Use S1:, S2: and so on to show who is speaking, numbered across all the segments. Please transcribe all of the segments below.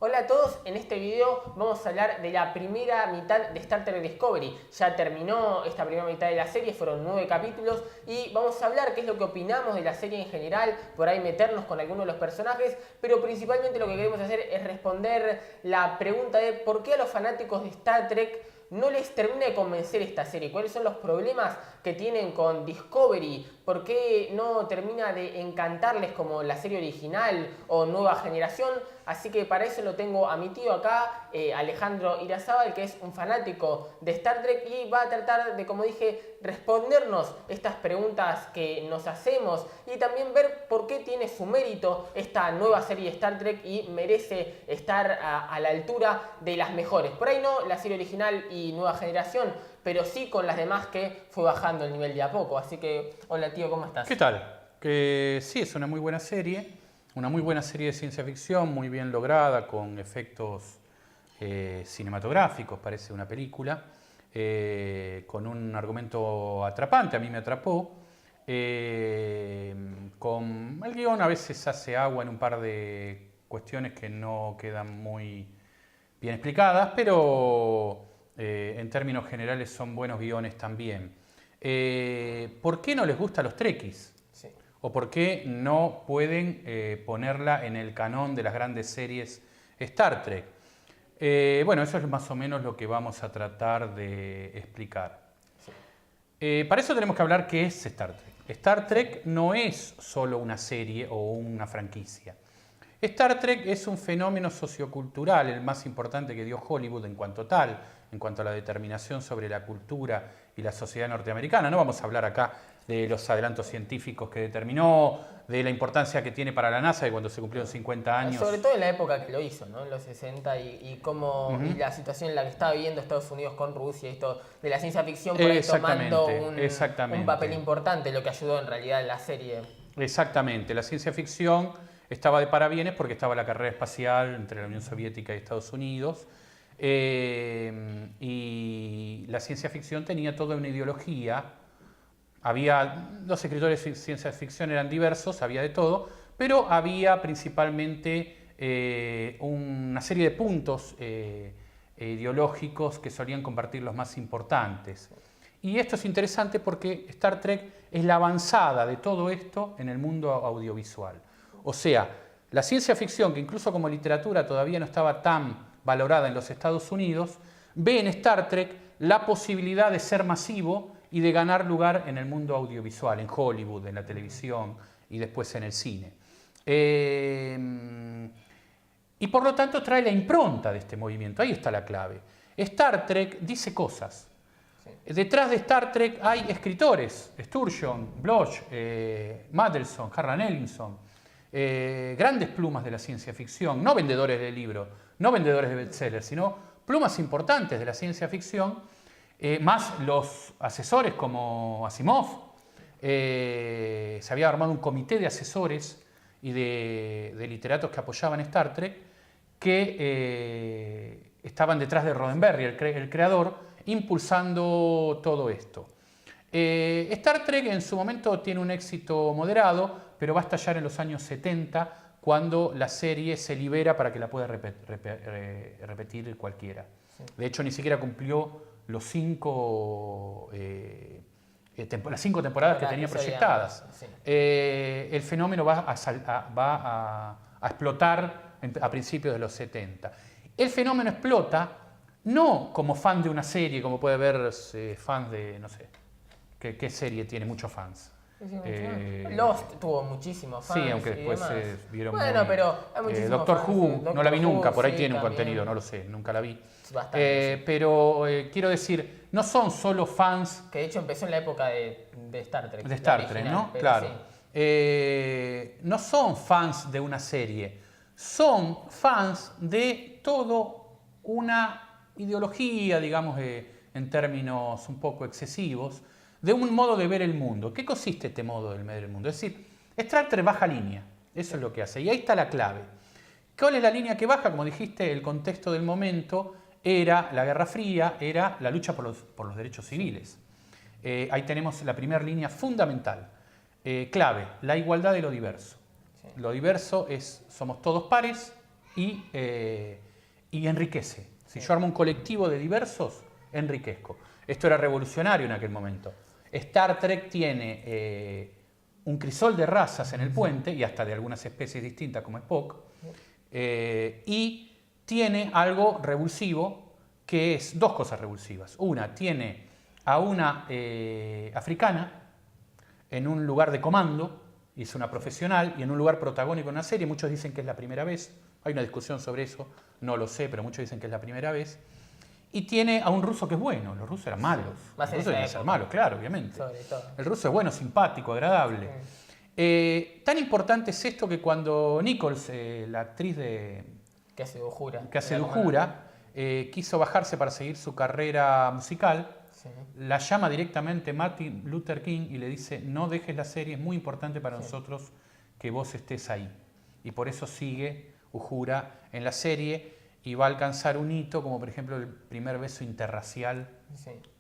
S1: Hola a todos, en este video vamos a hablar de la primera mitad de Star Trek Discovery. Ya terminó esta primera mitad de la serie, fueron 9 capítulos y vamos a hablar qué es lo que opinamos de la serie en general, por ahí meternos con algunos de los personajes, pero principalmente lo que queremos hacer es responder la pregunta de por qué a los fanáticos de Star Trek no les termina de convencer esta serie, cuáles son los problemas que tienen con Discovery, por qué no termina de encantarles como la serie original o Nueva Generación. Así que para eso lo tengo a mi tío acá, Alejandro Irazábal, que es un fanático de Star Trek y va a tratar de, como dije, respondernos estas preguntas que nos hacemos y también ver por qué tiene su mérito esta nueva serie de Star Trek y merece estar a la altura de las mejores. Por ahí no la serie original y Nueva Generación, pero sí con las demás que fue bajando el nivel de a poco. Así que, hola tío, ¿cómo estás?
S2: ¿Qué tal? Que sí, es una muy buena serie de ciencia ficción, muy bien lograda, con efectos cinematográficos, parece una película, con un argumento atrapante, a mí me atrapó. Con el guión a veces hace agua en un par de cuestiones que no quedan muy bien explicadas, pero en términos generales son buenos guiones también. ¿Por qué no les gusta a los trekkies?
S1: Sí.
S2: ¿O por qué no pueden ponerla en el canon de las grandes series Star Trek? Bueno, eso es más o menos lo que vamos a tratar de explicar.
S1: Sí.
S2: Para eso tenemos que hablar qué es Star Trek. Star Trek no es solo una serie o una franquicia. Star Trek es un fenómeno sociocultural, el más importante que dio Hollywood en cuanto tal, en cuanto a la determinación sobre la cultura y la sociedad norteamericana. No vamos a hablar acá de los adelantos científicos que determinó, de la importancia que tiene para la NASA y cuando se cumplieron 50 años.
S1: Sobre todo en la época que lo hizo, ¿no? En los 60 y cómo y la situación en la que estaba viviendo Estados Unidos con Rusia y esto de la ciencia ficción por ahí tomando un papel importante, lo que ayudó en realidad en la serie.
S2: Exactamente, la ciencia ficción estaba de parabienes porque estaba la carrera espacial entre la Unión Soviética y Estados Unidos. Y la ciencia ficción tenía toda una ideología. Los escritores de ciencia ficción eran diversos, había de todo, pero había principalmente una serie de puntos ideológicos que solían compartir los más importantes. Y esto es interesante porque Star Trek es la avanzada de todo esto en el mundo audiovisual. O sea, la ciencia ficción, que incluso como literatura todavía no estaba tan valorada en los Estados Unidos, ve en Star Trek la posibilidad de ser masivo y de ganar lugar en el mundo audiovisual, en Hollywood, en la televisión y después en el cine. Y por lo tanto trae la impronta de este movimiento, ahí está la clave. Star Trek dice cosas. Sí. Detrás de Star Trek hay escritores, Sturgeon, Bloch, Mandelson, Harlan Ellison, grandes plumas de la ciencia ficción, no vendedores de libros, no vendedores de bestsellers, sino plumas importantes de la ciencia ficción, más los asesores como Asimov. Se había armado un comité de asesores y de literatos que apoyaban Star Trek, que estaban detrás de Roddenberry, el creador, impulsando todo esto. Star Trek en su momento tiene un éxito moderado, pero va a estallar en los años 70 cuando la serie se libera para que la pueda repetir cualquiera. Sí. De hecho, ni siquiera cumplió las 5 temporadas que tenía proyectadas. Sí. El fenómeno va a explotar a principios de los 70. El fenómeno explota no como fan de una serie, como puede ver fans de, no sé, ¿qué serie tiene muchos fans?
S1: Lost tuvo muchísimos fans.
S2: Sí, aunque después vieron
S1: pero hay muchísimos
S2: Doctor
S1: fans,
S2: Who, no la vi nunca, por ahí
S1: sí,
S2: tiene un
S1: también.
S2: contenido, no lo sé, nunca la vi.
S1: Bastante, sí.
S2: Pero quiero decir, no son solo fans...
S1: Que de hecho empezó en la época de Star Trek.
S2: De Star Trek, ¿no? Claro.
S1: Sí.
S2: No son fans de una serie, son fans de toda una ideología, digamos, en términos un poco excesivos, de un modo de ver el mundo. ¿Qué consiste este modo de ver el mundo? Es decir, Star Trek baja línea, eso es lo que hace, y ahí está la clave. ¿Cuál es la línea que baja? Como dijiste, el contexto del momento era la Guerra Fría, era la lucha por los derechos civiles. Ahí tenemos la primera línea fundamental, clave, la igualdad de lo diverso. Sí. Lo diverso somos todos pares, y enriquece. Si yo armo un colectivo de diversos, enriquezco. Esto era revolucionario en aquel momento. Star Trek tiene un crisol de razas en el puente, y hasta de algunas especies distintas como Spock, y tiene algo revulsivo, que es dos cosas revulsivas. Una, tiene a una africana en un lugar de comando, y es una profesional, y en un lugar protagónico en una serie. Muchos dicen que es la primera vez, hay una discusión sobre eso, no lo sé, pero muchos dicen que es la primera vez. Y tiene a un ruso que es bueno, los rusos eran malos. Los rusos deben ser malos, claro, obviamente. El ruso es bueno, simpático, agradable. Tan importante es esto que cuando Nichols, la actriz
S1: que hace de
S2: Uhura, quiso bajarse para seguir su carrera musical, la llama directamente Martin Luther King y le dice: no dejes la serie, es muy importante para nosotros que vos estés ahí. Y por eso sigue Uhura en la serie y va a alcanzar un hito, como por ejemplo el primer beso interracial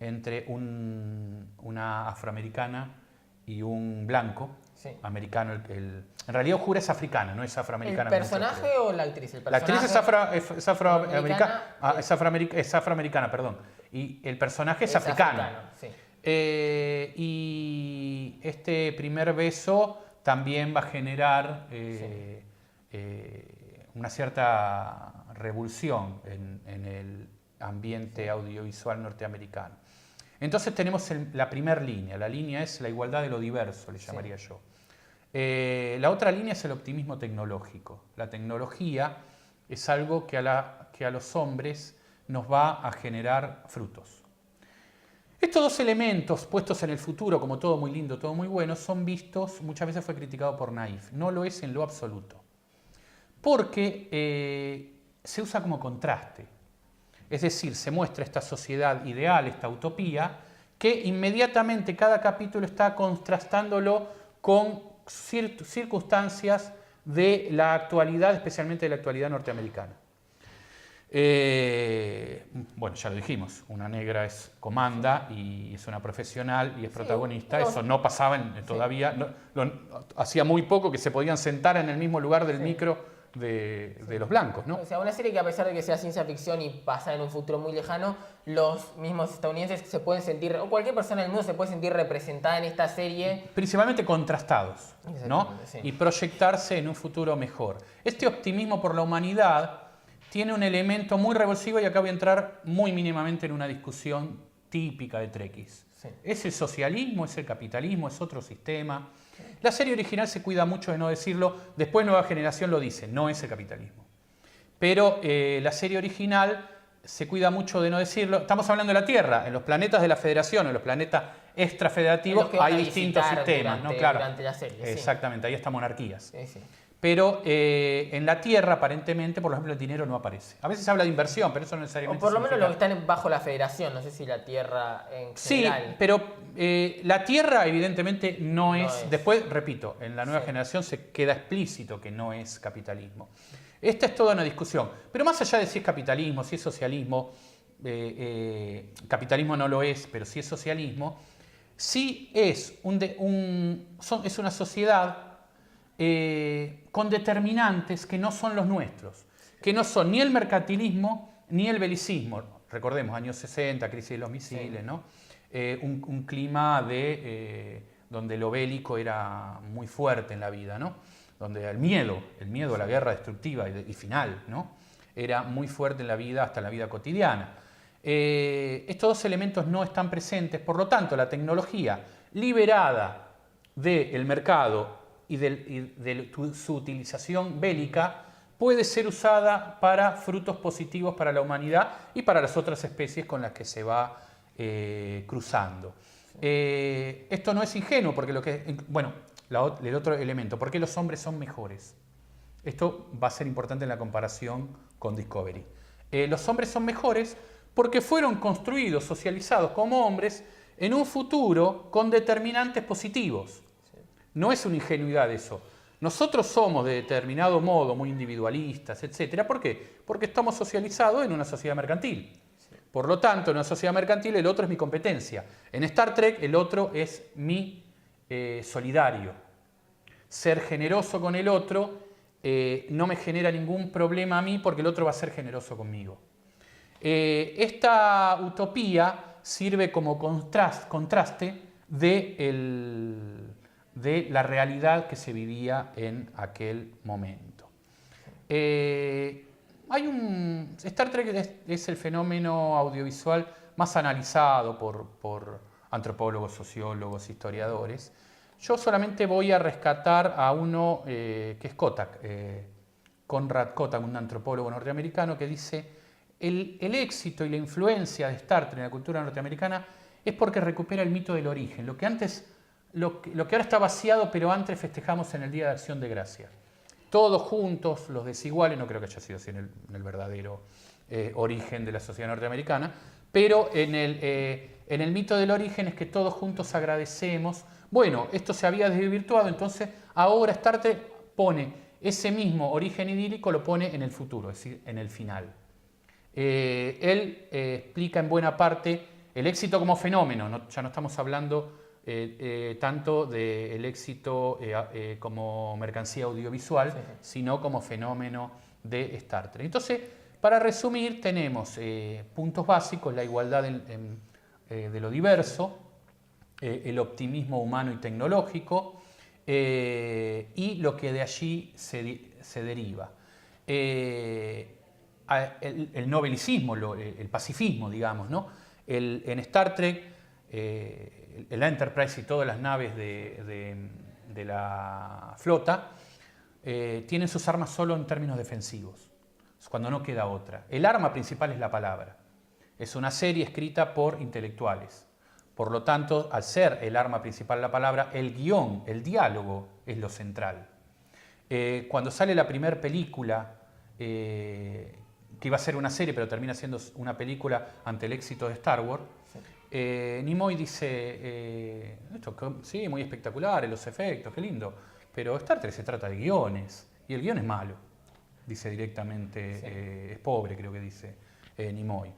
S2: entre una afroamericana y un blanco americano. En realidad Uhura es africana, no es afroamericana.
S1: ¿El personaje o la actriz?
S2: La actriz es afroamericana, es afroamericana, perdón. Y el personaje es africano. Y este primer beso también va a generar una cierta revulsión en el ambiente audiovisual norteamericano. Entonces tenemos la primera línea. La línea es la igualdad de lo diverso, le llamaría yo. La otra línea es el optimismo tecnológico. La tecnología es algo que a los hombres nos va a generar frutos. Estos dos elementos puestos en el futuro como todo muy lindo, todo muy bueno, son vistos, muchas veces fue criticado por Naif. No lo es en lo absoluto. Porque se usa como contraste. Es decir, se muestra esta sociedad ideal, esta utopía, que inmediatamente cada capítulo está contrastándolo con circunstancias de la actualidad, especialmente de la actualidad norteamericana. Bueno, ya lo dijimos, una negra comanda y es una profesional y es protagonista. Eso no pasaba todavía, hacía muy poco que se podían sentar en el mismo lugar del micro de los blancos, ¿no?
S1: O sea, una serie que, a pesar de que sea ciencia ficción y pasa en un futuro muy lejano, los mismos estadounidenses se pueden sentir, o cualquier persona del mundo se puede sentir representada en esta serie.
S2: Principalmente contrastados, ¿no? Y proyectarse en un futuro mejor. Este optimismo por la humanidad tiene un elemento muy revulsivo, y acá voy a entrar muy mínimamente en una discusión típica de Trekkies. ¿Es el socialismo? ¿Es el capitalismo? ¿Es otro sistema? La serie original se cuida mucho de no decirlo, después Nueva Generación lo dice, no es el capitalismo. Pero la serie original se cuida mucho de no decirlo. Estamos hablando de la Tierra, en los planetas de la Federación, en los planetas extrafederativos hay distintos sistemas, ¿no? Claro.
S1: Durante la serie,
S2: exactamente, ahí están monarquías. Pero en la Tierra, aparentemente, por ejemplo, el dinero no aparece. A veces se habla de inversión, pero eso no necesariamente
S1: o por lo menos los que están bajo la Federación, no sé si la Tierra en general.
S2: Sí, pero la Tierra evidentemente no es. Después, repito, en la Nueva Generación se queda explícito que no es capitalismo. Esta es toda una discusión. Pero más allá de si es capitalismo, si es socialismo, capitalismo no lo es, pero si es socialismo, sí es una sociedad con determinantes que no son los nuestros, que no son ni el mercantilismo ni el belicismo. Recordemos, años 60, crisis de los misiles, ¿no? Un clima donde lo bélico era muy fuerte en la vida, ¿no? Donde el miedo a la guerra destructiva y final, ¿no? Era muy fuerte en la vida, hasta en la vida cotidiana. Estos dos elementos no están presentes, por lo tanto, la tecnología liberada del mercado y de su utilización bélica puede ser usada para frutos positivos para la humanidad y para las otras especies con las que se va cruzando. Esto no es ingenuo, porque el otro elemento, ¿por qué los hombres son mejores? Esto va a ser importante en la comparación con Discovery. Los hombres son mejores porque fueron construidos, socializados como hombres en un futuro con determinantes positivos. No es una ingenuidad eso. Nosotros somos de determinado modo muy individualistas, etc. ¿Por qué? Porque estamos socializados en una sociedad mercantil. Por lo tanto, en una sociedad mercantil el otro es mi competencia. En Star Trek el otro es mi solidario. Ser generoso con el otro no me genera ningún problema a mí porque el otro va a ser generoso conmigo. Esta utopía sirve como contraste de la realidad que se vivía en aquel momento. Star Trek es el fenómeno audiovisual más analizado por antropólogos, sociólogos, historiadores. Yo solamente voy a rescatar a uno que es Kotak, Conrad Kotak, un antropólogo norteamericano, que dice: el éxito y la influencia de Star Trek en la cultura norteamericana es porque recupera el mito del origen, lo que ahora está vaciado, pero antes festejamos en el Día de Acción de Gracias. Todos juntos, los desiguales, no creo que haya sido así en el verdadero origen de la sociedad norteamericana, pero en el mito del origen es que todos juntos agradecemos. Bueno, esto se había desvirtuado, entonces ahora Star Trek pone ese mismo origen idílico, lo pone en el futuro, es decir, en el final. Él explica en buena parte el éxito como fenómeno, ya no estamos hablando tanto del éxito como mercancía audiovisual, sí, sino como fenómeno de Star Trek. Entonces, para resumir, tenemos puntos básicos: la igualdad de lo diverso, el optimismo humano y tecnológico, y lo que de allí se deriva. El nobelicismo, el pacifismo, digamos, ¿no? En Star Trek, el Enterprise y todas las naves de la flota tienen sus armas solo en términos defensivos, cuando no queda otra. El arma principal es la palabra. Es una serie escrita por intelectuales. Por lo tanto, al ser el arma principal la palabra, el guión, el diálogo es lo central. Cuando sale la primera película, que iba a ser una serie, pero termina siendo una película ante el éxito de Star Wars, Nimoy dice, sí, muy espectacular, los efectos, qué lindo, pero Star Trek se trata de guiones, y el guión es malo, dice directamente, sí. Es pobre, creo que dice Nimoy.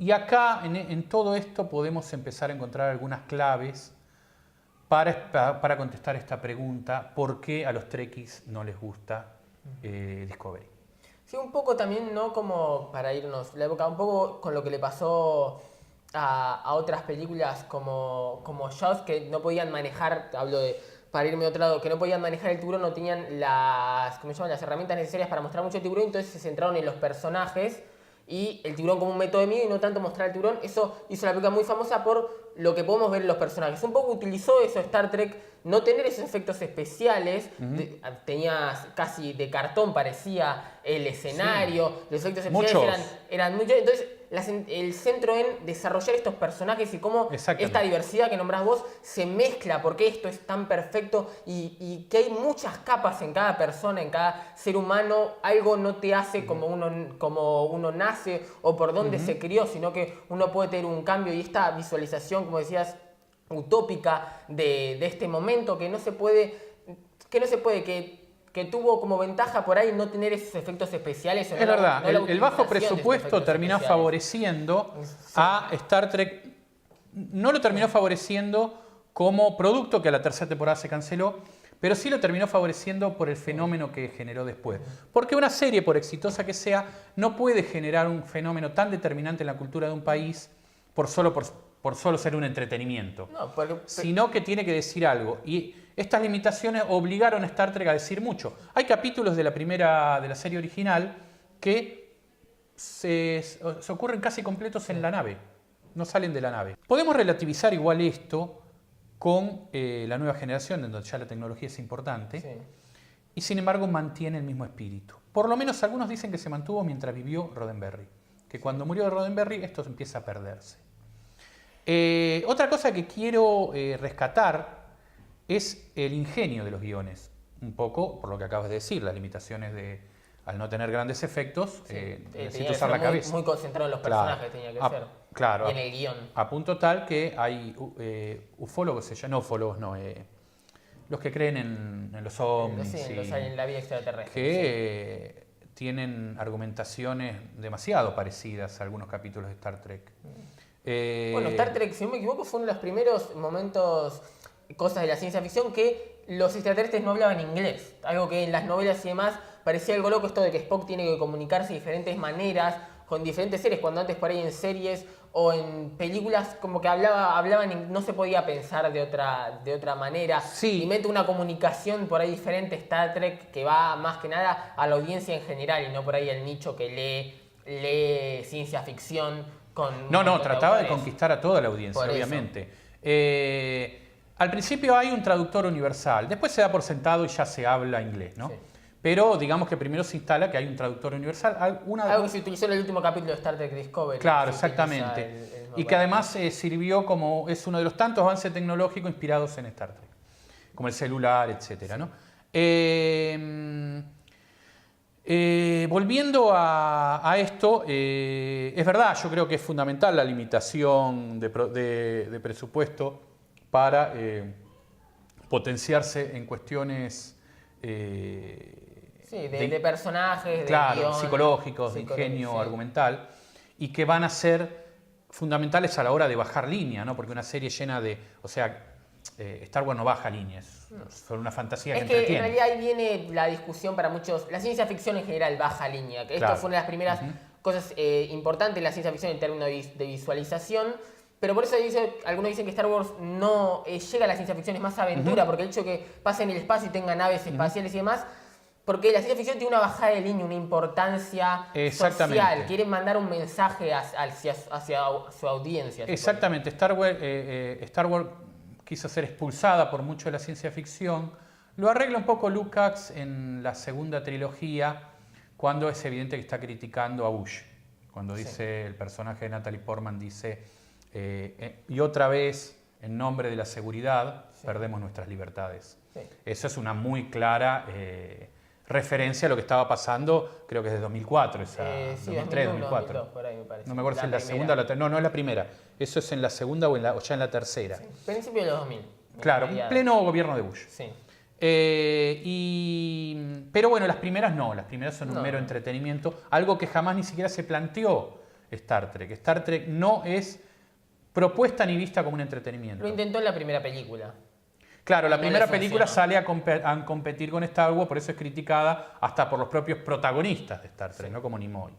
S2: Y acá, en todo esto, podemos empezar a encontrar algunas claves para contestar esta pregunta: ¿por qué a los Trekkies no les gusta Discovery?
S1: Sí, un poco también, ¿no? Como para irnos la época, un poco con lo que le pasó a otras películas como Jaws, que no podían manejar, para irme a otro lado, que no podían manejar el tiburón, no tenían las herramientas necesarias para mostrar mucho el tiburón, entonces se centraron en los personajes y el tiburón como un método de miedo y no tanto mostrar el tiburón. Eso hizo la película muy famosa por lo que podemos ver en los personajes. Un poco utilizó eso Star Trek, no tener esos efectos especiales, tenías casi de cartón, parecía el escenario, sí. Los efectos especiales eran muchos, entonces el centro en desarrollar estos personajes y cómo esta diversidad que nombrás vos se mezcla, porque esto es tan perfecto y que hay muchas capas en cada persona, en cada ser humano. Algo no te hace como uno nace o por dónde se crió, sino que uno puede tener un cambio, y esta visualización, como decías, utópica de este momento que tuvo como ventaja por ahí no tener esos efectos especiales.
S2: Es verdad, el bajo presupuesto terminó favoreciendo a Star Trek. No lo terminó favoreciendo como producto, que a la tercera temporada se canceló, pero sí lo terminó favoreciendo por el fenómeno que generó después. Porque una serie, por exitosa que sea, no puede generar un fenómeno tan determinante en la cultura de un país por solo ser un entretenimiento, sino que tiene que decir algo. Y estas limitaciones obligaron a Star Trek a decir mucho. Hay capítulos de la serie original que se ocurren casi completos en la nave, no salen de la nave. Podemos relativizar igual esto con la nueva generación, en donde ya la tecnología es importante, sí. Y sin embargo mantiene el mismo espíritu. Por lo menos algunos dicen que se mantuvo mientras vivió Roddenberry, que cuando murió Roddenberry esto empieza a perderse. Otra cosa que quiero rescatar es el ingenio de los guiones, un poco por lo que acabas de decir, las limitaciones al no tener grandes efectos, necesito usar la cabeza.
S1: Muy concentrado en los personajes tenía que ser,
S2: claro,
S1: y en el guión.
S2: A punto tal que hay ufólogos, los que creen en los ovnis,
S1: en la vida extraterrestre.
S2: Que tienen argumentaciones demasiado parecidas a algunos capítulos de Star Trek.
S1: Bueno, Star Trek, si no me equivoco, fue uno de los primeros momentos, cosas de la ciencia ficción, que los extraterrestres no hablaban inglés. Algo que en las novelas y demás parecía algo loco, esto de que Spock tiene que comunicarse de diferentes maneras, con diferentes seres, cuando antes por ahí en series o en películas como que hablaban, no se podía pensar de otra manera.
S2: Sí.
S1: Y mete una comunicación por ahí diferente Star Trek que va más que nada a la audiencia en general y no por ahí al nicho que lee ciencia ficción con...
S2: No, trataba de conquistar a toda la audiencia,
S1: Por
S2: obviamente. Al principio hay un traductor universal, después se da por sentado y ya se habla inglés, ¿no?
S1: Sí.
S2: Pero digamos que primero se instala que hay un traductor universal.
S1: Algo que se utilizó en el último capítulo de Star Trek Discovery.
S2: Claro,
S1: Se
S2: exactamente.
S1: utiliza
S2: Y que además sirvió como, es uno de los tantos avances tecnológicos inspirados en Star Trek, como el celular, etcétera, ¿no? Volviendo a esto, es verdad, yo creo que es fundamental la limitación de presupuesto para potenciarse en cuestiones
S1: de personajes,
S2: claro,
S1: de guión,
S2: psicológicos, de ingenio
S1: sí.
S2: argumental, y que van a ser fundamentales a la hora de bajar línea, ¿no? Porque una serie llena de... O sea, Star Wars no baja líneas, son una fantasía que entretiene.
S1: En realidad ahí viene la discusión para muchos... La ciencia ficción en general baja línea. Esto
S2: Claro.
S1: fue una de las primeras cosas importantes de la ciencia ficción en términos de visualización. Pero por eso algunos dicen que Star Wars no llega a la ciencia ficción, es más aventura, porque el hecho de que pase en el espacio y tenga naves espaciales y demás... Porque la ciencia ficción tiene una bajada de línea, una importancia social. Quieren mandar un mensaje hacia su audiencia.
S2: Exactamente. Star Wars quiso ser expulsada por mucho de la ciencia ficción. Lo arregla un poco Lucas en la segunda trilogía, cuando es evidente que está criticando a Bush. Cuando dice, el personaje de Natalie Portman dice, y otra vez, en nombre de la seguridad, perdemos nuestras libertades. Sí. Eso es una muy clara... referencia a lo que estaba pasando, creo que es de 2004, esa, 2003, 2004. 2002, por ahí me parece. No me acuerdo si es la segunda o la tercera. No es la primera. Eso es en la segunda o ya en la tercera.
S1: Sí. Principio de los 2000.
S2: Claro, pleno gobierno de Bush.
S1: Sí.
S2: Pero bueno, las primeras no, las primeras son un mero entretenimiento, algo que jamás ni siquiera se planteó Star Trek. Star Trek no es propuesta ni vista como un entretenimiento.
S1: Lo intentó en la primera película.
S2: Claro, la primera película sale a competir con Star Wars, por eso es criticada hasta por los propios protagonistas de Star Trek, ¿no? Como Nimoy.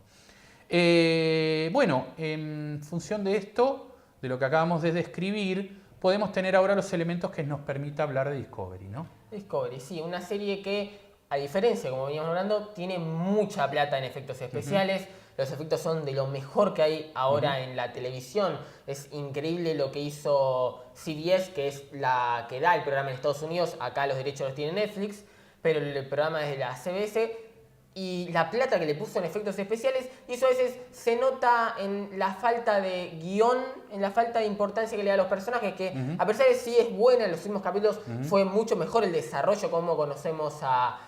S2: Bueno, en función de esto, de lo que acabamos de describir, podemos tener ahora los elementos que nos permita hablar de Discovery, ¿no? Discovery,
S1: sí, una serie que, a diferencia, como veníamos hablando, tiene mucha plata en efectos especiales. Los efectos son de lo mejor que hay ahora en la televisión. Es increíble lo que hizo CBS, que es la que da el programa en Estados Unidos. Acá los derechos los tiene Netflix, pero el programa es de la CBS. Y la plata que le puso en efectos especiales, y eso a veces se nota en la falta de guión, en la falta de importancia que le da a los personajes, que a pesar de sí es buena en los últimos capítulos, fue mucho mejor el desarrollo, como conocemos a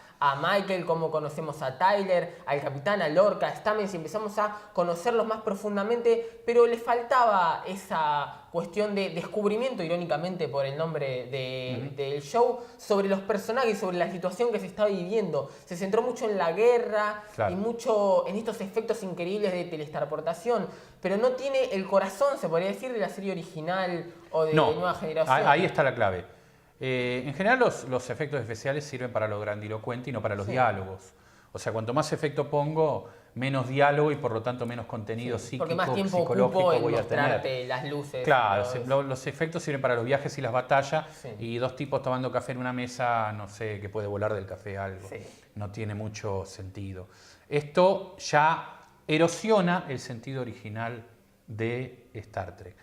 S1: Michael, como conocemos a Tyler, al capitán, a Lorca, a Stamets, y empezamos a conocerlos más profundamente, pero le faltaba esa cuestión de descubrimiento, irónicamente por el nombre del show, sobre los personajes, sobre la situación que se estaba viviendo. Se centró mucho en la guerra y mucho en estos efectos increíbles de teletransportación, pero no tiene el corazón, se podría decir, de la serie original o de Nueva Generación.
S2: Ahí está la clave. En general los efectos especiales sirven para lo grandilocuente y no para los diálogos. O sea, cuanto más efecto pongo, menos diálogo y por lo tanto menos contenido psíquico,
S1: más tiempo
S2: psicológico voy a tener.
S1: Las luces.
S2: Claro, los efectos sirven para los viajes y las batallas y dos tipos tomando café en una mesa, no sé, que puede volar del café algo. No tiene mucho sentido. Esto ya erosiona el sentido original de Star Trek.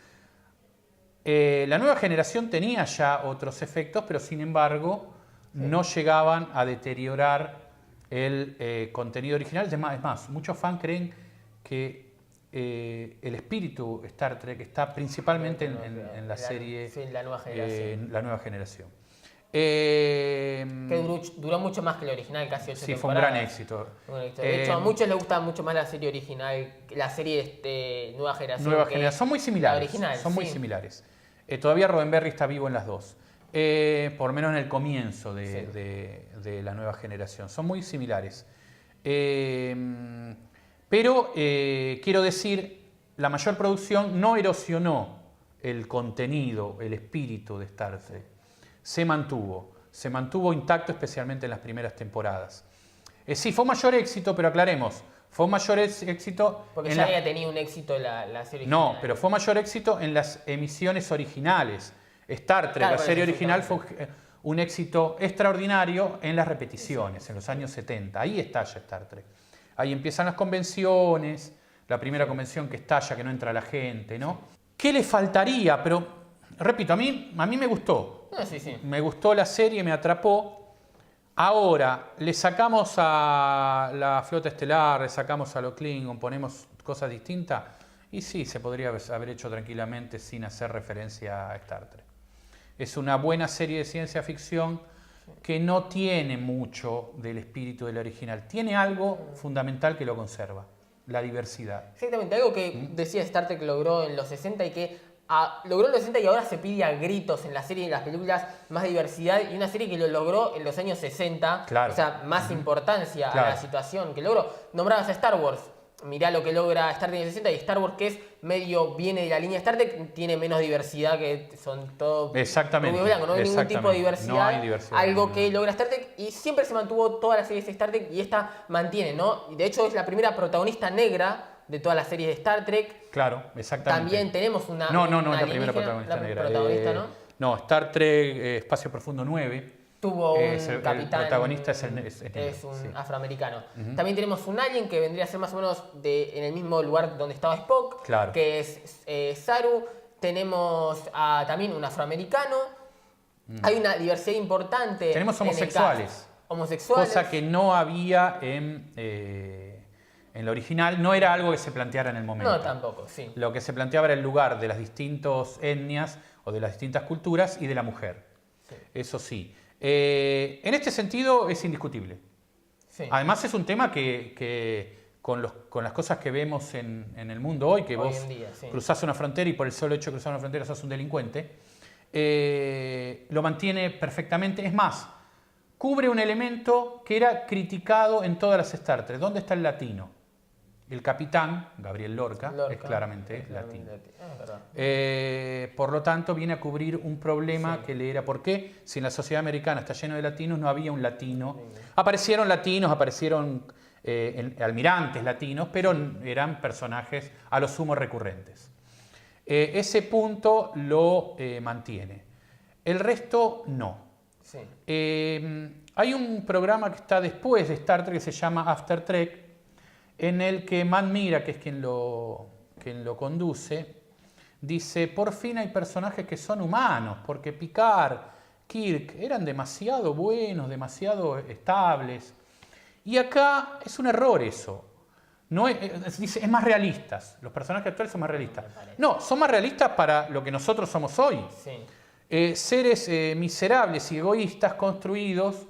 S2: La nueva generación tenía ya otros efectos, pero sin embargo no llegaban a deteriorar el contenido original. Es más, muchos fans creen que el espíritu Star Trek está principalmente en la serie
S1: La Nueva Generación.
S2: Que
S1: duró mucho más que el original, casi 8 temporadas.
S2: Sí, fue un gran éxito.
S1: De hecho, a muchos les gusta mucho más la serie original, la serie Nueva Generación.
S2: Son muy similares.
S1: La original,
S2: son muy similares. Todavía Roddenberry está vivo en las dos. Por lo menos en el comienzo de la Nueva Generación. Son muy similares. Pero quiero decir, la mayor producción no erosionó el contenido, el espíritu de Star Trek. Se mantuvo. se mantuvo intacto, especialmente en las primeras temporadas. Sí, fue un mayor éxito, pero aclaremos, fue un mayor éxito...
S1: Porque ya había tenido un éxito la serie original.
S2: No, pero fue mayor éxito en las emisiones originales. Star Trek, la serie original, fue un éxito extraordinario en las repeticiones, en los años 70. Ahí estalla Star Trek. Ahí empiezan las convenciones, la primera convención que estalla, que no entra la gente, ¿no? ¿Qué le faltaría? Pero, repito, a mí me gustó. Me gustó la serie, me atrapó. Ahora, le sacamos a la flota estelar, le sacamos a los Klingon, ponemos cosas distintas, y sí, se podría haber hecho tranquilamente sin hacer referencia a Star Trek. Es una buena serie de ciencia ficción que no tiene mucho del espíritu del original. Tiene algo fundamental que lo conserva, la diversidad.
S1: Exactamente, algo que decía Star Trek logró en los 60 y que logró en los 60 y ahora se pide a gritos en la serie y en las películas más diversidad, y una serie que lo logró en los años 60,
S2: claro.
S1: O sea, más importancia a la situación que logró. Nombrabas a Star Wars, mirá lo que logra Star Trek en los 60, y Star Wars, que es medio, viene de la línea Star Trek, tiene menos diversidad, que son todos
S2: rubio
S1: blanco, no hay ningún tipo de diversidad,
S2: no hay diversidad,
S1: algo que logra Star Trek, y siempre se mantuvo todas las series de Star Trek, y esta mantiene, ¿no? Y de hecho es la primera protagonista negra de todas las series de Star Trek.
S2: Claro, exactamente.
S1: También tenemos una...
S2: No, es la primera protagonista negra.
S1: ¿No?
S2: No, Star Trek Espacio Profundo 9.
S1: Tuvo un capitán...
S2: El protagonista es
S1: un afroamericano. También tenemos un alien que vendría a ser más o menos en el mismo lugar donde estaba Spock, que es Saru. Tenemos también un afroamericano. Hay una diversidad importante.
S2: Tenemos homosexuales. Cosa que no había en la original, no era algo que se planteara en el momento.
S1: No, tampoco, sí.
S2: Lo que se planteaba era el lugar de las distintas etnias o de las distintas culturas y de la mujer. Sí. Eso sí. En este sentido es indiscutible. Sí. Además es un tema que con las cosas que vemos en el mundo hoy, que vos cruzás una frontera y por el solo hecho de cruzar una frontera sos un delincuente, lo mantiene perfectamente. Es más, cubre un elemento que era criticado en todas las Star Trek. ¿Dónde está el latino? El capitán, Gabriel Lorca, es claramente latino. Por lo tanto, viene a cubrir un problema que le era... ¿Por qué? Si en la sociedad americana está lleno de latinos, no había un latino. Aparecieron latinos, aparecieron almirantes latinos, pero eran personajes a lo sumo recurrentes. Ese punto lo mantiene. El resto, no. Sí. Hay un programa que está después de Star Trek que se llama After Trek, en el que Matt Mira, que es quien lo conduce, dice: por fin hay personajes que son humanos, porque Picard, Kirk eran demasiado buenos, demasiado estables. Y acá es un error eso. No dice, es más realistas. Los personajes actuales son más realistas. No, son más realistas para lo que nosotros somos hoy. Sí. Seres miserables y egoístas construidos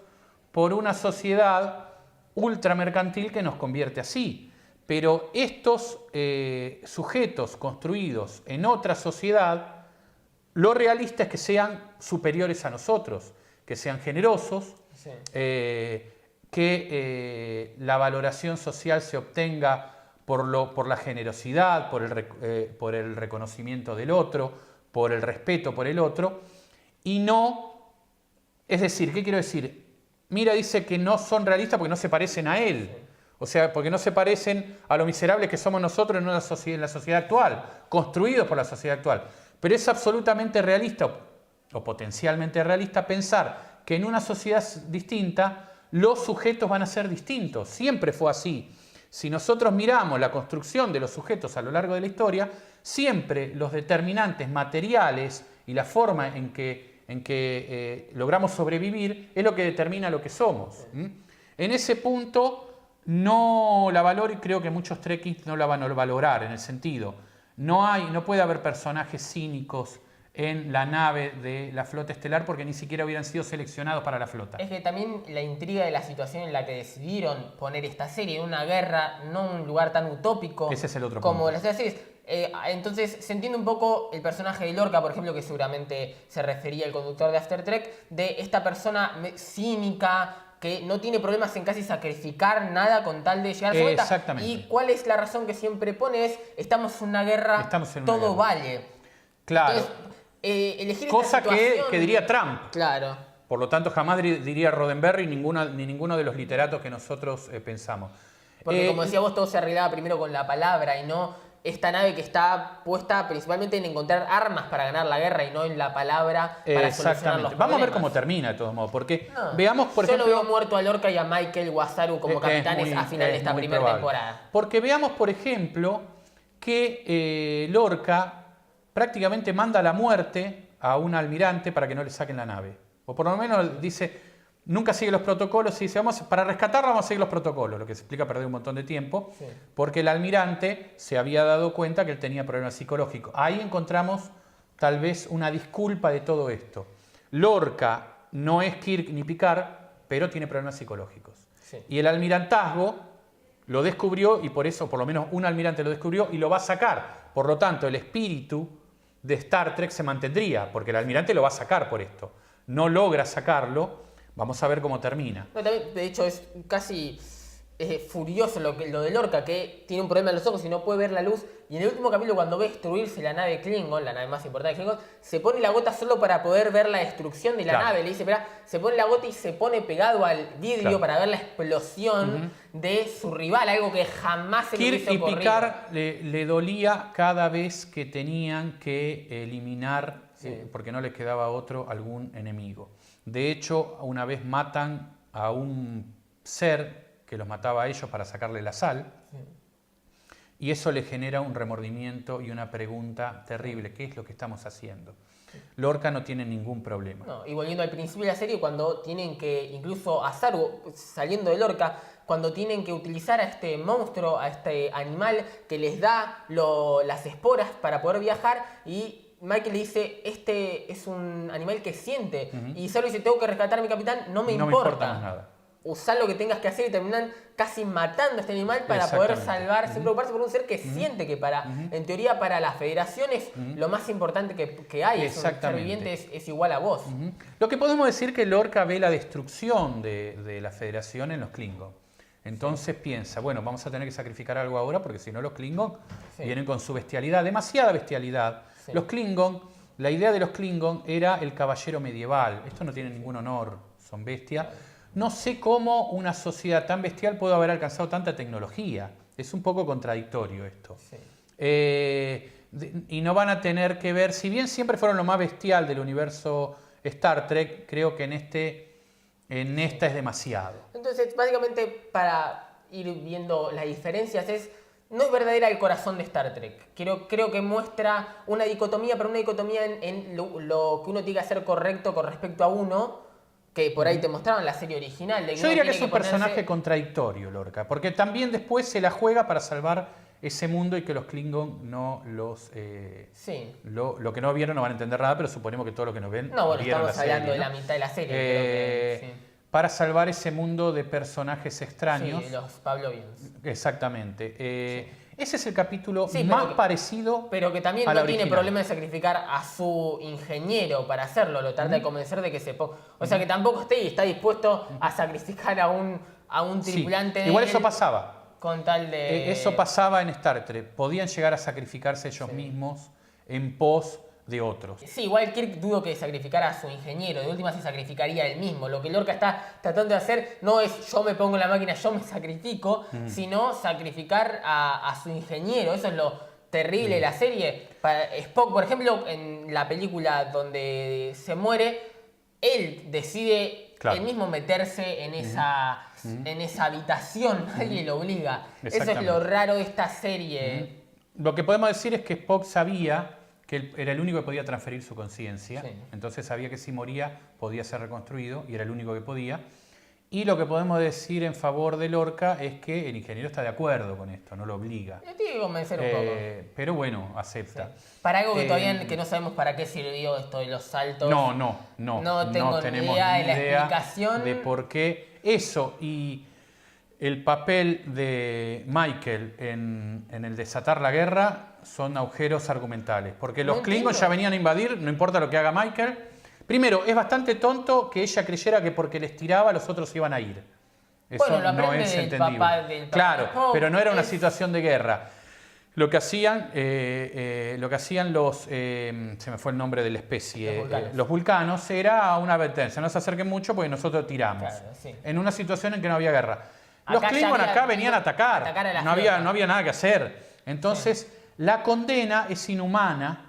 S2: por una sociedad ultramercantil que nos convierte así. Pero estos sujetos construidos en otra sociedad, lo realista es que sean superiores a nosotros, que sean generosos, sí. Que la valoración social se obtenga por la generosidad, por el reconocimiento del otro, por el respeto por el otro, y no... Es decir, ¿qué quiero decir? Mira, dice que no son realistas porque no se parecen a él. O sea, porque no se parecen a lo miserables que somos nosotros en la sociedad actual, construidos por la sociedad actual. Pero es absolutamente realista o potencialmente realista pensar que en una sociedad distinta los sujetos van a ser distintos. Siempre fue así. Si nosotros miramos la construcción de los sujetos a lo largo de la historia, siempre los determinantes materiales y la forma en que logramos sobrevivir es lo que determina lo que somos. En ese punto no la valoro y creo que muchos trekkies no la van a valorar, en el sentido, no puede haber personajes cínicos en la nave de la flota estelar porque ni siquiera hubieran sido seleccionados para la flota.
S1: Es que también la intriga de la situación en la que decidieron poner esta serie en una guerra, no un lugar tan utópico.
S2: Ese es el otro
S1: como
S2: punto.
S1: Las series. Entonces se entiende un poco el personaje de Lorca, por ejemplo, que seguramente se refería al conductor de After Trek, de esta persona cínica que no tiene problemas en casi sacrificar nada con tal de llegar a su meta.
S2: Exactamente.
S1: Y cuál es la razón que siempre pone es, estamos en una guerra, todo
S2: guerra.
S1: Vale.
S2: Claro.
S1: Entonces, elegir
S2: cosa
S1: esta situación,
S2: que diría Trump.
S1: Claro.
S2: Por lo tanto, jamás diría Roddenberry ni ninguno de los literatos que nosotros pensamos.
S1: Porque como decía vos, todo se arreglaba primero con la palabra y no esta nave que está puesta principalmente en encontrar armas para ganar la guerra y no en la palabra para solucionar los problemas.
S2: Vamos a ver cómo termina de todos modos, porque veamos, por ejemplo...
S1: Yo lo veo muerto a Lorca y a Michael Wazaru como capitanes a final de esta primera temporada.
S2: Porque veamos, por ejemplo, que Lorca prácticamente manda la muerte a un almirante para que no le saquen la nave. O por lo menos dice... Nunca sigue los protocolos y dice, para rescatarla vamos a seguir los protocolos, lo que se explica perder un montón de tiempo, porque el almirante se había dado cuenta que él tenía problemas psicológicos. Ahí encontramos tal vez una disculpa de todo esto. Lorca no es Kirk ni Picard, pero tiene problemas psicológicos. Sí. Y el almirantazgo lo descubrió y por eso, por lo menos un almirante lo descubrió y lo va a sacar. Por lo tanto, el espíritu de Star Trek se mantendría, porque el almirante lo va a sacar por esto. No logra sacarlo. Vamos a ver cómo termina.
S1: No, también, de hecho, es casi furioso lo de Lorca, que tiene un problema en los ojos y no puede ver la luz. Y en el último capítulo, cuando ve destruirse la nave Klingon, la nave más importante de Klingon, se pone la gota solo para poder ver la destrucción de la nave. Le dice, espera, se pone la gota y se pone pegado al vidrio para ver la explosión de su rival, algo que jamás se le hubiese ocurrido.
S2: Kirk y Picard le dolía cada vez que tenían que eliminar, porque no les quedaba otro, algún enemigo. De hecho, una vez matan a un ser que los mataba a ellos para sacarle la sal, y eso le genera un remordimiento y una pregunta terrible: ¿qué es lo que estamos haciendo? Lorca no tiene ningún problema.
S1: No, y volviendo al principio de la serie, cuando tienen que, incluso a Saru, saliendo de Lorca, cuando tienen que utilizar a este monstruo, a este animal que les da las esporas para poder viajar, y Michael le dice, este es un animal que siente. Y Saru dice, tengo que rescatar a mi capitán, no me importa
S2: más nada.
S1: Usar lo que tengas que hacer, y terminan casi matando a este animal para poder salvar, sin preocuparse por un ser que siente, que en teoría para la federación es lo más importante que hay. Es un ser viviente, es igual a vos.
S2: Lo que podemos decir que Lorca ve la destrucción de la federación en los Klingon. Entonces piensa, bueno, vamos a tener que sacrificar algo ahora porque si no los Klingon vienen con su bestialidad, demasiada bestialidad. Los Klingon, la idea de los Klingon era el caballero medieval. Esto no tiene ningún honor, son bestias. No sé cómo una sociedad tan bestial puede haber alcanzado tanta tecnología. Es un poco contradictorio esto. Y no van a tener que ver, si bien siempre fueron lo más bestial del universo Star Trek, creo que en esta es demasiado.
S1: Entonces, básicamente, para ir viendo las diferencias, no es verdadera el corazón de Star Trek. Creo que muestra una dicotomía, pero una dicotomía en lo que uno tiene que hacer correcto con respecto a uno, que por ahí te mostraron la serie original. De que
S2: yo diría que es un personaje contradictorio, Lorca, porque también después se la juega para salvar ese mundo y que los Klingon no los... lo que no vieron no van a entender nada, pero suponemos que todo lo que no ven
S1: bueno,
S2: vieron
S1: estamos hablando de la mitad de la serie. Creo que,
S2: para salvar ese mundo de personajes extraños.
S1: Sí, los Pavlovians.
S2: Exactamente. Ese es el capítulo más parecido.
S1: Pero que también no tiene problema de sacrificar a su ingeniero para hacerlo. Lo trata de convencer de que se ponga. O sea que tampoco está dispuesto a sacrificar a un tripulante.
S2: Igual eso pasaba.
S1: Con tal de.
S2: Eso pasaba en Star Trek. Podían llegar a sacrificarse ellos mismos en pos de otros.
S1: Sí, igual Kirk dudo que sacrificara a su ingeniero. De última se sacrificaría él mismo. Lo que Lorca está tratando de hacer no es yo me pongo en la máquina, yo me sacrifico, sino sacrificar a su ingeniero. Eso es lo terrible de la serie. Spock, por ejemplo, en la película donde se muere, él decide él mismo meterse en esa habitación. Nadie lo obliga. Eso es lo raro de esta serie.
S2: Lo que podemos decir es que Spock sabía que él era el único que podía transferir su conciencia, entonces sabía que si moría podía ser reconstruido y era el único que podía. Y lo que podemos decir en favor de Lorca es que el ingeniero está de acuerdo con esto, no lo obliga.
S1: Yo tiene que convencer un poco.
S2: Pero bueno, acepta.
S1: Para algo que todavía que no sabemos para qué sirvió esto de los saltos.
S2: No tenemos ni idea
S1: de la explicación
S2: de por qué eso y el papel de Michael en el desatar la guerra son agujeros argumentales, porque los Klingons ya venían a invadir, no importa lo que haga Michael. Primero, es bastante tonto que ella creyera que porque les tiraba los otros iban a ir. Eso no es entendible.
S1: Claro,
S2: pero no era una situación de guerra. Lo que hacían los, se me fue el nombre de la especie, los vulcanos, era una advertencia, no se acerquen mucho porque nosotros tiramos.
S1: Claro, sí.
S2: En una situación en que no había guerra. Los
S1: Acá
S2: Klingon
S1: ya
S2: acá venían a atacar,
S1: a la
S2: no había nada que hacer. Entonces, la condena es inhumana.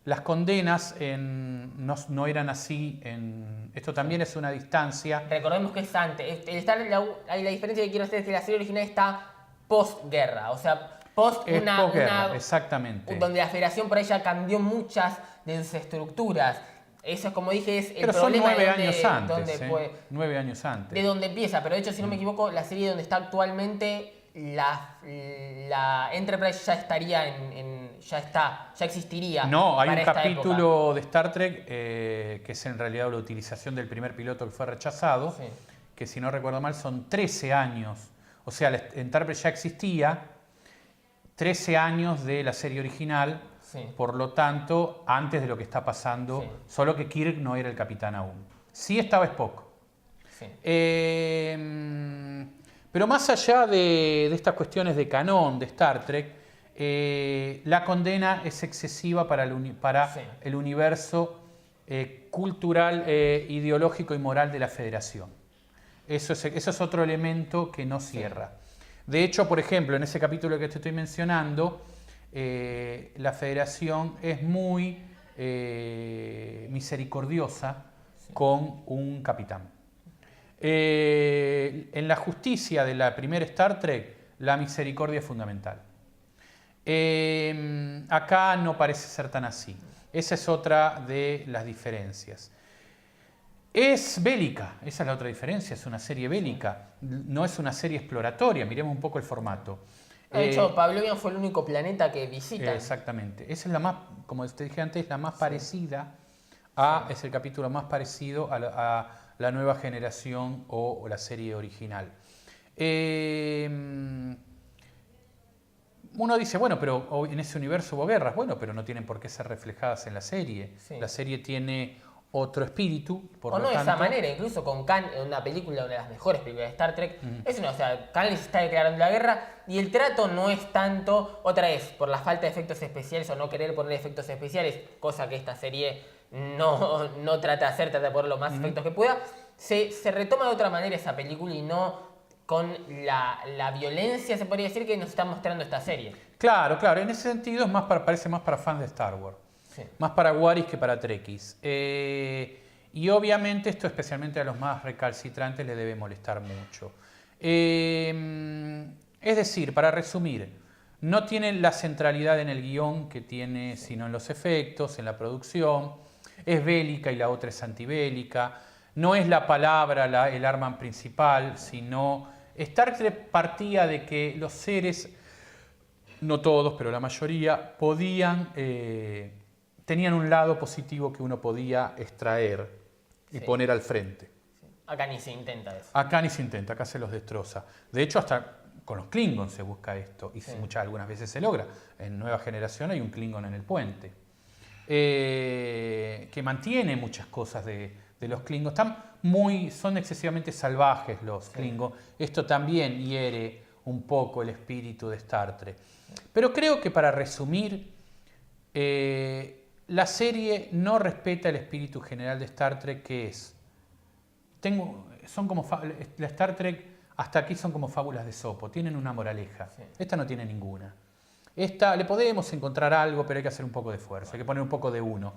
S2: Las condenas no eran así. Esto también es una distancia.
S1: Recordemos que es antes. La diferencia que quiero hacer es que la serie original está postguerra. O sea,
S2: Posguerra, exactamente.
S1: Donde la Federación por ahí ya cambió muchas de sus estructuras. Eso, como dije, es el
S2: Pero son
S1: problema
S2: 9 años antes.
S1: donde
S2: 9 años antes.
S1: de donde empieza. Pero de hecho, si no me equivoco, la serie donde está actualmente, la Enterprise ya estaría ya existiría.
S2: No, hay un
S1: para esta
S2: capítulo
S1: época.
S2: de Star Trek que es en realidad la utilización del primer piloto que fue rechazado,
S1: Sí.
S2: que si no recuerdo mal son 13 años. O sea, la Enterprise ya existía, 13 años de la serie original,
S1: Sí.
S2: por lo tanto, antes de lo que está pasando,
S1: Sí.
S2: solo que Kirk no era el capitán aún. Sí estaba Spock.
S1: Sí.
S2: Pero más allá de estas cuestiones de canon de Star Trek, la condena es excesiva para el universo cultural, ideológico y moral de la Federación. Eso es otro elemento que no cierra. De hecho, por ejemplo, en ese capítulo que te estoy mencionando, la Federación es muy misericordiosa con un capitán. En la justicia de la primera Star Trek, la misericordia es fundamental. Acá no parece ser tan así. Esa es otra de las diferencias. Es bélica, esa es la otra diferencia, es una serie bélica, no es una serie exploratoria, miremos un poco el formato.
S1: De hecho, Pavlovian fue el único planeta que visitan.
S2: Exactamente, esa es la más, como te dije antes, la más parecida es el capítulo más parecido a la nueva generación o la serie original. Uno dice, bueno, pero en ese universo hubo guerras. Bueno, pero no tienen por qué ser reflejadas en la serie.
S1: Sí.
S2: La serie tiene otro espíritu, por
S1: O
S2: lo
S1: no de
S2: tanto...
S1: esa manera, incluso con Khan, en una película, una de las mejores películas de Star Trek, o sea, Khan les está declarando la guerra y el trato no es tanto, otra vez, por la falta de efectos especiales o no querer poner efectos especiales, cosa que esta serie no trata de hacer, trata de poner los más efectos que pueda, se retoma de otra manera esa película y no con la violencia, se podría decir, que nos está mostrando esta serie.
S2: Claro, en ese sentido parece más para fans de Star Wars.
S1: Sí.
S2: Más para Waris que para Trekkies. Y obviamente esto especialmente a los más recalcitrantes le debe molestar mucho. Es decir, para resumir, no tiene la centralidad en el guión que tiene, sino en los efectos, en la producción. Es bélica y la otra es antibélica. No es la palabra el arma principal, sino Star Trek partía de que los seres, no todos, pero la mayoría, tenían un lado positivo que uno podía extraer y poner al frente.
S1: Acá ni se intenta eso.
S2: Acá ni se intenta, acá se los destroza. De hecho, hasta con los Klingons se busca esto y algunas veces se logra. En Nueva Generación hay un Klingon en el puente que mantiene muchas cosas de los Klingons. Son excesivamente salvajes los Klingons. Esto también hiere un poco el espíritu de Star Trek. Pero creo que para resumir, la serie no respeta el espíritu general de Star Trek, que es... la Star Trek hasta aquí son como fábulas de Esopo, tienen una moraleja. Sí. Esta no tiene ninguna. Esta le podemos encontrar algo, pero hay que hacer un poco de esfuerzo, hay que poner un poco de uno.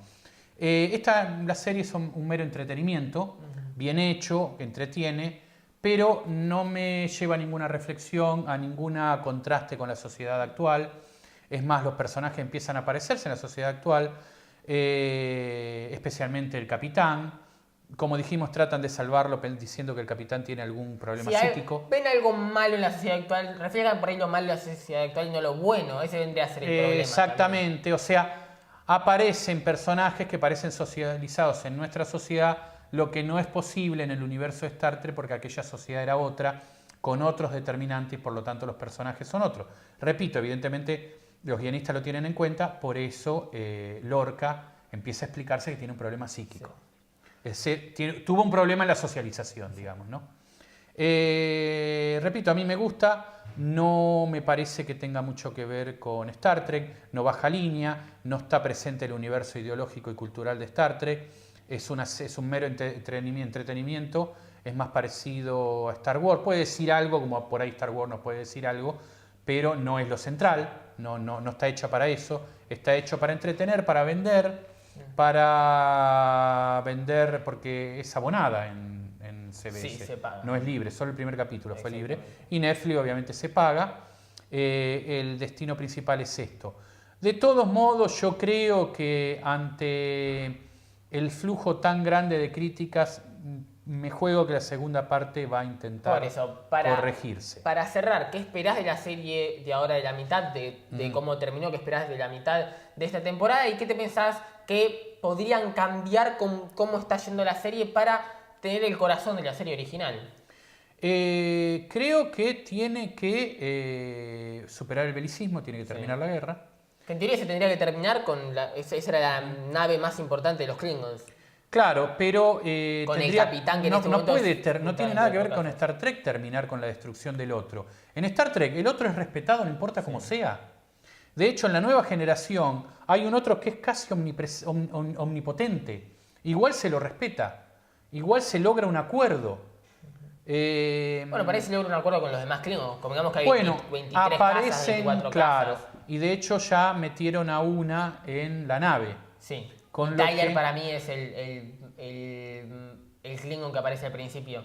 S2: La serie es un mero entretenimiento, bien hecho, que entretiene, pero no me lleva a ninguna reflexión, a ningún contraste con la sociedad actual. Es más, los personajes empiezan a aparecerse en la sociedad actual, especialmente el capitán. Como dijimos, tratan de salvarlo diciendo que el capitán tiene algún problema psíquico.
S1: Ven algo malo en la sociedad actual, reflejan por ahí lo malo de la sociedad actual y no lo bueno. Ese vendría a ser el problema.
S2: Exactamente, también. O sea, aparecen personajes que parecen socializados en nuestra sociedad, lo que no es posible en el universo de Star Trek porque aquella sociedad era otra, con otros determinantes y por lo tanto los personajes son otros. Repito, evidentemente los guionistas lo tienen en cuenta, por eso Lorca empieza a explicarse que tiene un problema psíquico. Sí. Tuvo un problema en la socialización, digamos, ¿no? Repito, a mí me gusta, no me parece que tenga mucho que ver con Star Trek, no baja línea, no está presente el universo ideológico y cultural de Star Trek, es un mero entretenimiento, es más parecido a Star Wars, puede decir algo, como por ahí Star Wars nos puede decir algo, pero no es lo central, no está hecha para eso, está hecho para entretener, para vender porque es abonada en CBS.
S1: Sí, se paga.
S2: No es libre, solo el primer capítulo fue libre. Y Netflix obviamente se paga. El destino principal es esto. De todos modos, yo creo que ante el flujo tan grande de críticas, me juego que la segunda parte va a intentar corregirse.
S1: Para cerrar, ¿qué esperás de la serie de ahora de la mitad, de cómo terminó? ¿Qué esperás de la mitad de esta temporada? ¿Y qué te pensás que podrían cambiar con cómo está yendo la serie para tener el corazón de la serie original?
S2: Creo que tiene que superar el belicismo, tiene que terminar la guerra.
S1: Que en teoría se tendría que terminar con esa era la nave más importante de los Klingons.
S2: Claro, pero
S1: con el capitán que
S2: no tiene nada que ver con Star Trek terminar con la destrucción del otro. En Star Trek el otro es respetado, no importa cómo sea. De hecho, en la nueva generación hay un otro que es casi omnipotente. Igual se lo respeta, igual se logra un acuerdo.
S1: Bueno, parece que logra un acuerdo con los demás Klingons. Como digamos que hay 23
S2: aparecen,
S1: casas, 24
S2: claro,
S1: casas.
S2: Y de hecho ya metieron a una en la nave.
S1: Sí.
S2: Con
S1: Tyler para mí es el Klingon que aparece al principio.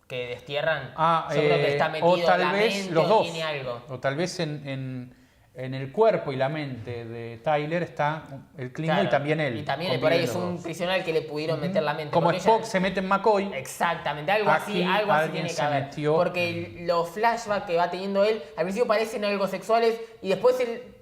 S1: Que destierran. Yo creo que está metido
S2: o tal
S1: la
S2: vez
S1: mente
S2: los
S1: o
S2: dos.
S1: tiene algo.
S2: O tal vez en el cuerpo y la mente de Tyler está el Klingon, claro, y también él.
S1: Y también por ahí es un prisionero al que le pudieron meter la mente.
S2: Como Spock se mete en McCoy.
S1: Exactamente, algo así tiene que haber. Porque los flashbacks que va teniendo él, al principio parecen algo sexuales y después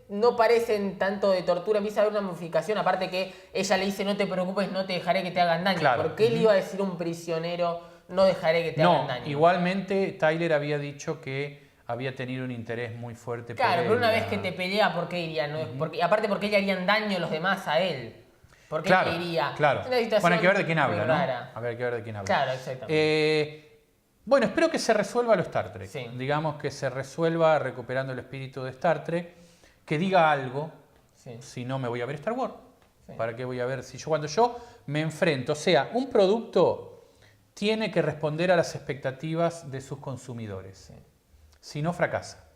S1: no parecen tanto de tortura, empieza a haber una modificación, aparte que ella le dice no te preocupes, no te dejaré que te hagan daño. Claro. ¿Por qué le iba a decir a un prisionero no dejaré que te hagan daño?
S2: Igualmente Tyler había dicho que había tenido un interés muy fuerte por él.
S1: Claro, pero una vez que te pelea, ¿por qué iría? No, aparte, ¿por qué le harían daño los demás a él? ¿Por qué le iría?
S2: Claro. Bueno, hay que ver de quién habla, ¿no? A ver, hay que ver de quién habla.
S1: Claro, exactamente.
S2: Bueno, espero que se resuelva lo Star Trek.
S1: Sí.
S2: Digamos que se resuelva recuperando el espíritu de Star Trek, que diga algo, si no me voy a ver Star Wars. ¿Para qué voy a ver? Cuando yo me enfrento, o sea, un producto tiene que responder a las expectativas de sus consumidores. Si no, fracasa.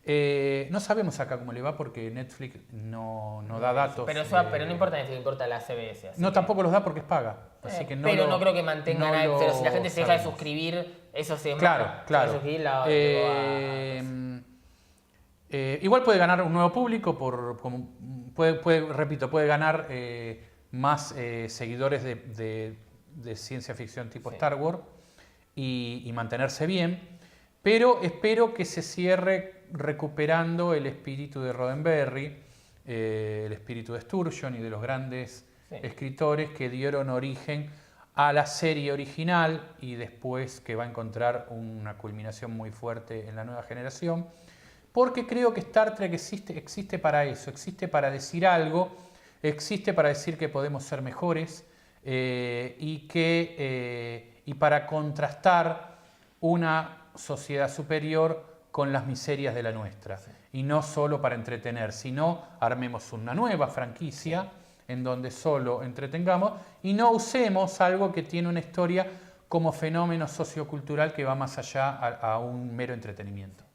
S2: No sabemos acá cómo le va porque Netflix no da datos.
S1: Pero no importa Netflix, importa la CBS.
S2: No, tampoco los da porque es paga. Así que
S1: pero no creo que mantengan nada. Pero si la gente se deja de suscribir, eso se
S2: Claro. Igual puede ganar un nuevo público, puede ganar más seguidores de ciencia ficción tipo Star Wars y mantenerse bien. Pero espero que se cierre recuperando el espíritu de Roddenberry, el espíritu de Sturgeon y de los grandes escritores que dieron origen a la serie original y después que va a encontrar una culminación muy fuerte en la nueva generación. Porque creo que Star Trek existe para eso, existe para decir algo, existe para decir que podemos ser mejores y para contrastar una sociedad superior con las miserias de la nuestra. Y no solo para entretener, sino armemos una nueva franquicia en donde solo entretengamos y no usemos algo que tiene una historia como fenómeno sociocultural que va más allá a un mero entretenimiento.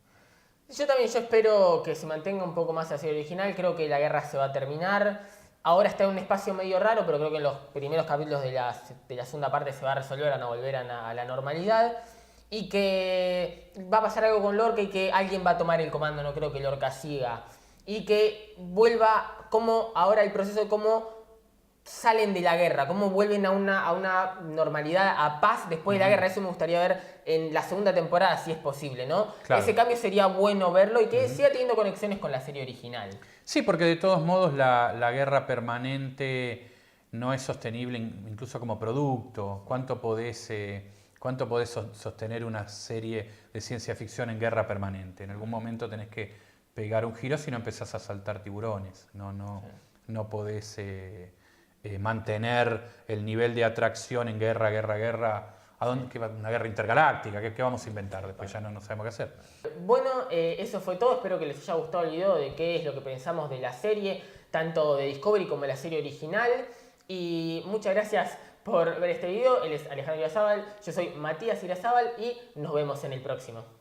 S1: Yo espero que se mantenga un poco más la serie original. Creo que la guerra se va a terminar. Ahora está en un espacio medio raro, pero creo que en los primeros capítulos de la segunda parte se va a resolver, van a volver a la normalidad. Y que va a pasar algo con Lorca y que alguien va a tomar el comando, no creo que Lorca siga. Y que vuelva como ahora el proceso de cómo salen de la guerra, cómo vuelven a una normalidad, a paz después de la guerra. Eso me gustaría ver en la segunda temporada, si es posible, ¿no? Claro. Ese cambio sería bueno verlo y que siga teniendo conexiones con la serie original.
S2: Sí, porque de todos modos la guerra permanente no es sostenible incluso como producto. ¿Cuánto podés sostener una serie de ciencia ficción en guerra permanente? En algún momento tenés que pegar un giro si no empezás a saltar tiburones. No podés mantener el nivel de atracción en guerra ¿A dónde, qué va, una guerra intergaláctica? ¿Qué vamos a inventar? Después ya no sabemos qué hacer.
S1: Bueno, eso fue todo. Espero que les haya gustado el video de qué es lo que pensamos de la serie, tanto de Discovery como de la serie original. Y muchas gracias por ver este video. Él es Alejandro Irazábal, yo soy Matías Irazábal y nos vemos en el próximo.